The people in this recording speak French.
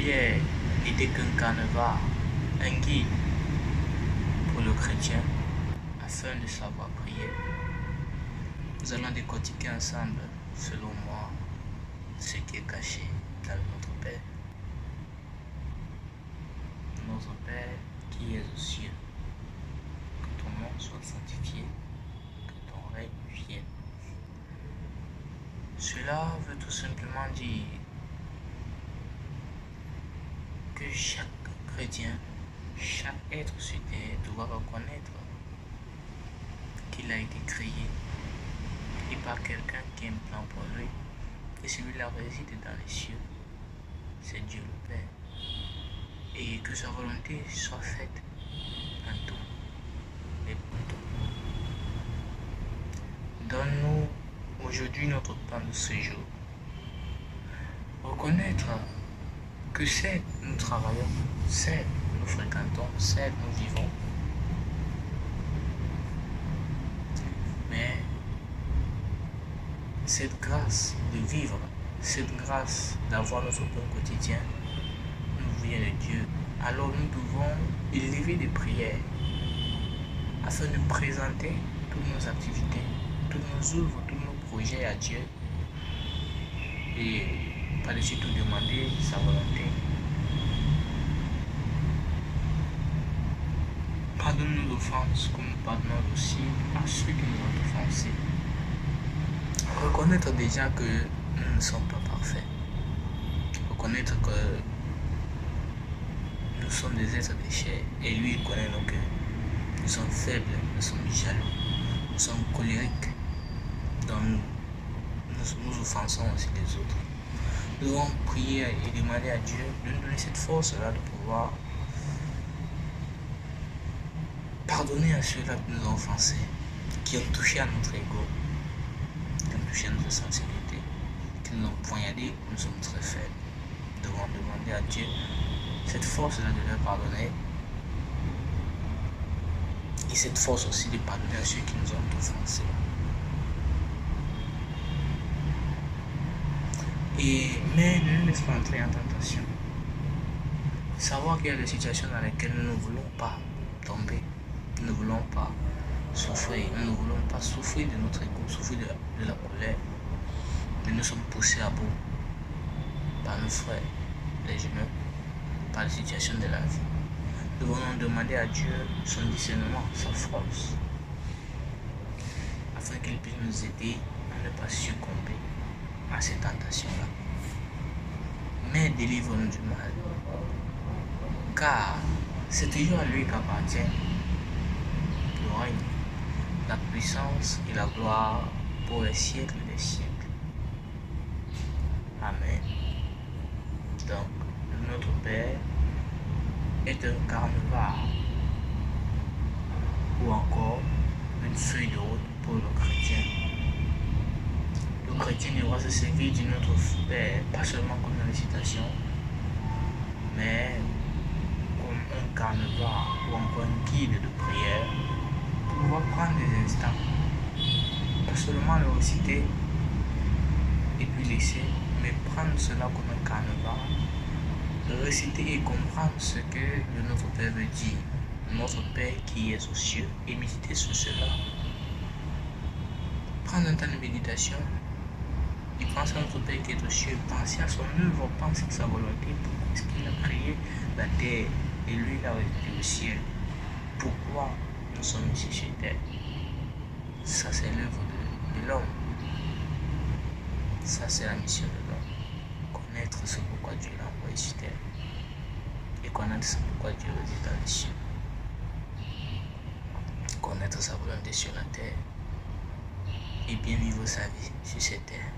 prière n'était qu'un carnaval, un guide pour le chrétien afin de savoir prier. Nous allons décortiquer ensemble, selon moi, ce qui est caché dans notre Père. Notre Père qui es aux cieux, que ton nom soit sanctifié, que ton règne vienne. Cela veut tout simplement dire que chaque chrétien, chaque être sur terre doit reconnaître qu'il a été créé et par quelqu'un qui a un plan pour lui, et celui-là réside dans les cieux, c'est Dieu le Père, et que sa volonté soit faite en tout et pour tout. Donne-nous aujourd'hui notre temps de séjour. Reconnaître que certes nous travaillons, certes nous fréquentons, certes nous vivons, mais cette grâce de vivre, cette grâce d'avoir notre pain quotidien nous vient de Dieu. Alors nous devons élever des prières afin de présenter toutes nos activités, toutes nos œuvres, tous nos projets à Dieu et par-dessus tout demander sa volonté. Pardonne nos offenses comme nous pardonnons aussi à ceux qui nous ont offensés. Reconnaître déjà que nous ne sommes pas parfaits. Reconnaître que nous sommes des êtres de chair et lui il connaît nos cœurs. Nous sommes faibles, nous sommes jaloux, nous sommes colériques. Donc nous offensons aussi les autres. Nous devons prier et demander à Dieu de nous donner cette force-là de pouvoir pardonner à ceux-là qui nous ont offensés, qui ont touché à notre ego, qui ont touché à notre sensibilité, qui nous ont poignardé, nous sommes très faibles. Nous devons demander à Dieu cette force-là de leur pardonner et cette force aussi de pardonner à ceux qui nous ont offensés. Mais ne nous laisse pas entrer en tentation. Savoir qu'il y a des situations dans lesquelles nous ne voulons pas tomber, nous ne voulons pas souffrir, nous ne voulons pas souffrir de notre ego, souffrir de la colère, mais nous sommes poussés à bout par nos frères, les humains, par les situations de la vie. Nous devons demander à Dieu son discernement, sa force, afin qu'il puisse nous aider à ne pas succomber à ces tentations-là. Mais délivre-nous du mal, car c'est toujours à lui qu'appartient le règne, la puissance et la gloire pour les siècles des siècles. Amen. Donc, notre Père est un carnaval ou encore une feuille de route pour le chrétien. Le chrétien devra se servir de notre Père, pas seulement comme dans les citations, mais comme un carnaval ou encore un guide de prière pour pouvoir prendre des instants, pas seulement le réciter et puis laisser, mais prendre cela comme un carnaval, réciter et comprendre ce que notre Père veut dire, notre Père qui est aux cieux, et méditer sur cela. Prendre un temps de méditation et penser à notre Père qui est aux cieux, penser à son œuvre, penser à sa volonté, pourquoi est-ce qu'il a créé la terre et lui il a réalisé le ciel, pourquoi nous sommes ici sur terre. Ça c'est l'œuvre de l'homme, ça c'est la mission de l'homme, connaître ce pourquoi Dieu l'a envoyé sur terre et connaître ce pourquoi Dieu réside dans les cieux, connaître sa volonté sur la terre et bien vivre sa vie sur cette terre.